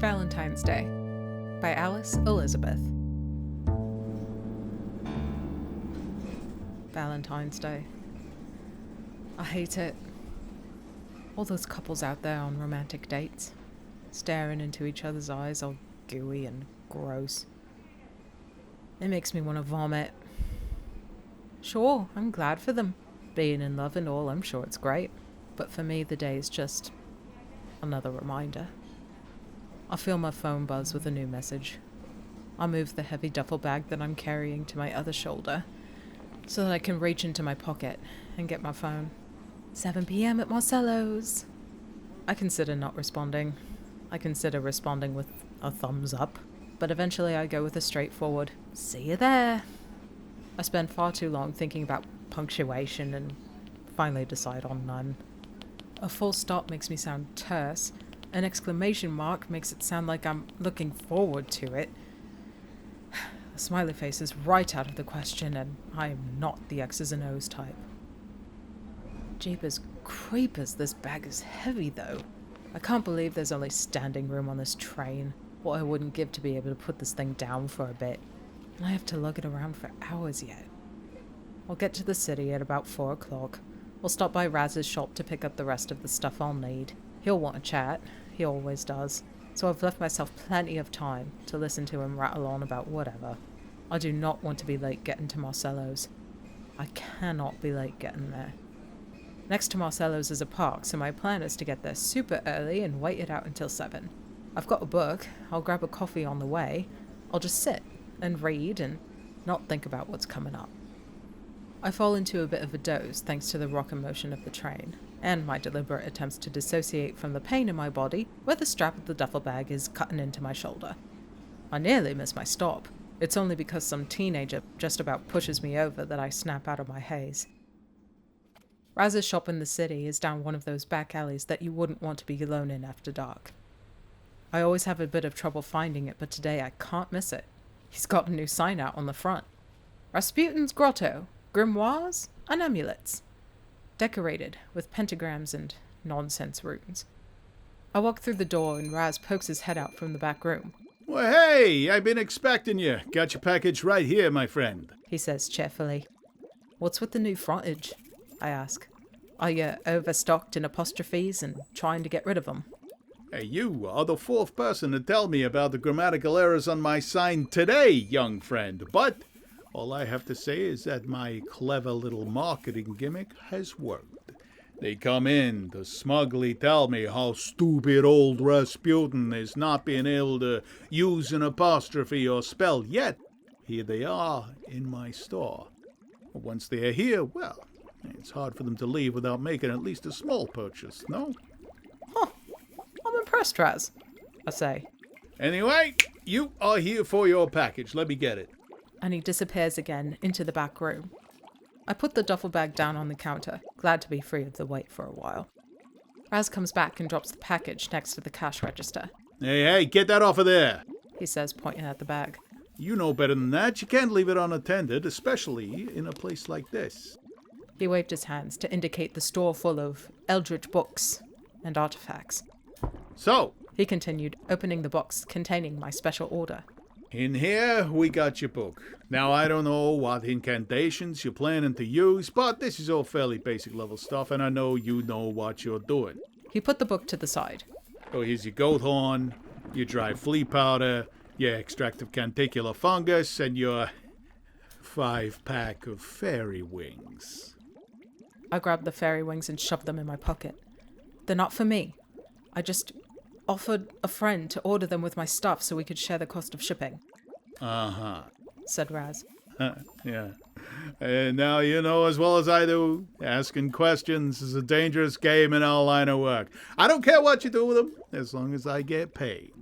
Valentine's Day by Alice Elizabeth. Valentine's Day. I hate it. All those couples out there on romantic dates, staring into each other's eyes all gooey and gross. It makes me want to vomit. Sure, I'm glad for them. Being in love and all, I'm sure it's great. But for me, the day is just another reminder. I feel my phone buzz with a new message. I move the heavy duffel bag that I'm carrying to my other shoulder so that I can reach into my pocket and get my phone. 7 p.m. at Marcello's. I consider not responding. I consider responding with a thumbs up. But eventually I go with a straightforward, see you there. I spend far too long thinking about punctuation and finally decide on none. A full stop makes me sound terse. An exclamation mark makes it sound like I'm looking forward to it. A smiley face is right out of the question, and I am not the X's and O's type. Jeepers creepers, this bag is heavy though. I can't believe there's only standing room on this train. What I wouldn't give to be able to put this thing down for a bit. And I have to lug it around for hours yet. I'll get to the city at about 4 o'clock. We'll stop by Raz's shop to pick up the rest of the stuff I'll need. He'll want a chat. He always does. So I've left myself plenty of time to listen to him rattle on about whatever. I do not want to be late getting to Marcello's. I cannot be late getting there. Next to Marcello's is a park, so my plan is to get there super early and wait it out until 7. I've got a book. I'll grab a coffee on the way. I'll just sit and read and not think about what's coming up. I fall into a bit of a doze thanks to the rocking motion of the train, and my deliberate attempts to dissociate from the pain in my body where the strap of the duffel bag is cutting into my shoulder. I nearly miss my stop. It's only because some teenager just about pushes me over that I snap out of my haze. Raz's shop in the city is down one of those back alleys that you wouldn't want to be alone in after dark. I always have a bit of trouble finding it, but today I can't miss it. He's got a new sign out on the front. Rasputin's Grotto, grimoires and amulets. Decorated with pentagrams and nonsense runes. I walk through the door and Raz pokes his head out from the back room. Well, hey, I've been expecting you. Got your package right here, my friend. He says cheerfully. What's with the new frontage? I ask. Are you overstocked in apostrophes and trying to get rid of them? Hey, you are the 4th person to tell me about the grammatical errors on my sign today, young friend. But all I have to say is that my clever little marketing gimmick has worked. They come in to smugly tell me how stupid old Rasputin is not being able to use an apostrophe or spell, yet here they are in my store. Once they are here, well, it's hard for them to leave without making at least a small purchase, no? Huh. I'm impressed, Raz, I say. Anyway, you are here for your package. Let me get it. And he disappears again into the back room. I put the duffel bag down on the counter, glad to be free of the wait for a while. Raz comes back and drops the package next to the cash register. Hey, get that off of there, he says, pointing at the bag. You know better than that. You can't leave it unattended, especially in a place like this. He waved his hands to indicate the store full of eldritch books and artifacts. So, he continued, opening the box containing my special order. In here, we got your book. Now, I don't know what incantations you're planning to use, but this is all fairly basic level stuff, and I know you know what you're doing. He put the book to the side. Oh, here's your goat horn, your dry flea powder, your extract of canticular fungus, and your 5-pack of fairy wings. I grabbed the fairy wings and shoved them in my pocket. They're not for me. I just offered a friend to order them with my stuff so we could share the cost of shipping. Uh-huh. Said Raz. Yeah. And now you know as well as I do, asking questions is a dangerous game in our line of work. I don't care what you do with them, as long as I get paid.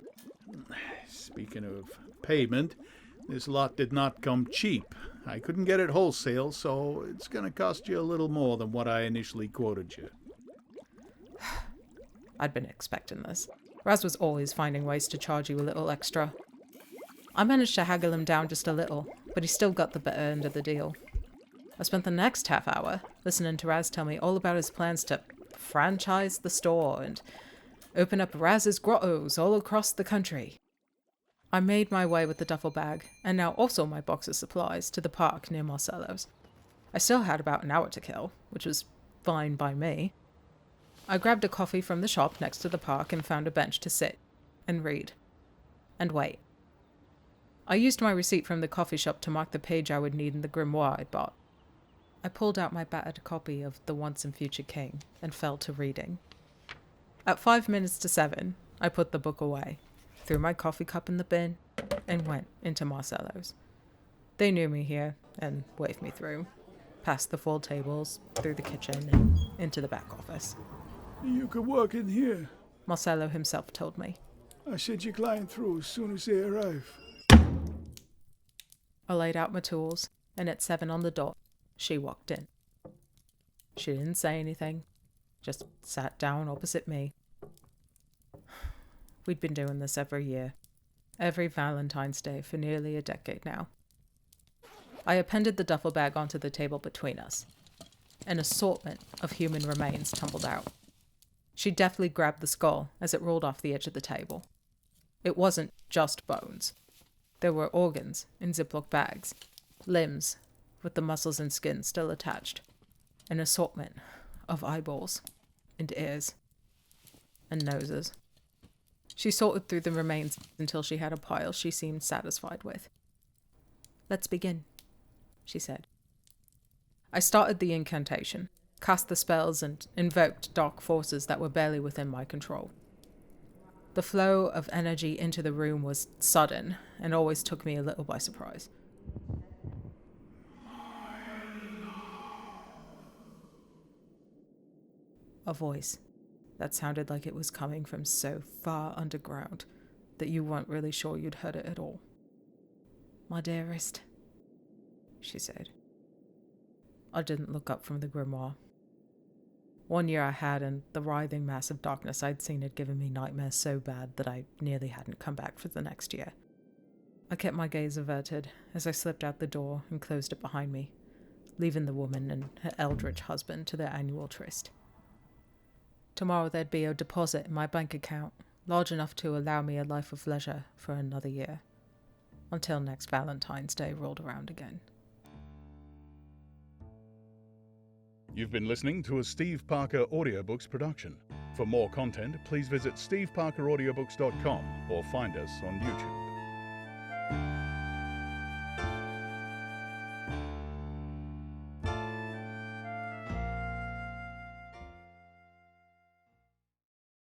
Speaking of payment, this lot did not come cheap. I couldn't get it wholesale, so it's going to cost you a little more than what I initially quoted you. I'd been expecting this. Raz was always finding ways to charge you a little extra. I managed to haggle him down just a little, but he still got the better end of the deal. I spent the next half hour listening to Raz tell me all about his plans to franchise the store and Open up Raz's grottos all across the country. I made my way with the duffel bag, and now also my box of supplies, to the park near Marcello's. I still had about an hour to kill, which was fine by me. I grabbed a coffee from the shop next to the park and found a bench to sit and read and wait. I used my receipt from the coffee shop to mark the page I would need in the grimoire I bought. I pulled out my battered copy of The Once and Future King and fell to reading. At 5 minutes to 7, I put the book away, threw my coffee cup in the bin, and went into Marcello's. They knew me here and waved me through, past the full tables, through the kitchen, and into the back office. You could work in here. Marcello himself told me. I send your client through as soon as they arrive. I laid out my tools, and at 7 on the dot, she walked in. She didn't say anything, just sat down opposite me. We'd been doing this every year, every Valentine's Day for nearly a decade now. I appended the duffel bag onto the table between us. An assortment of human remains tumbled out. She deftly grabbed the skull as it rolled off the edge of the table. It wasn't just bones. There were organs in Ziploc bags, limbs with the muscles and skin still attached, an assortment of eyeballs and ears and noses. She sorted through the remains until she had a pile she seemed satisfied with. "Let's begin," she said. I started the incantation, cast the spells, and invoked dark forces that were barely within my control. The flow of energy into the room was sudden and always took me a little by surprise. A voice that sounded like it was coming from so far underground that you weren't really sure you'd heard it at all. "My dearest," she said. I didn't look up from the grimoire. 1 year I had, and the writhing mass of darkness I'd seen had given me nightmares so bad that I nearly hadn't come back for the next year. I kept my gaze averted as I slipped out the door and closed it behind me, leaving the woman and her eldritch husband to their annual tryst. Tomorrow there'd be a deposit in my bank account, large enough to allow me a life of leisure for another year, until next Valentine's Day rolled around again. You've been listening to a Steve Parker Audiobooks production. For more content, please visit steveparkeraudiobooks.com or find us on YouTube.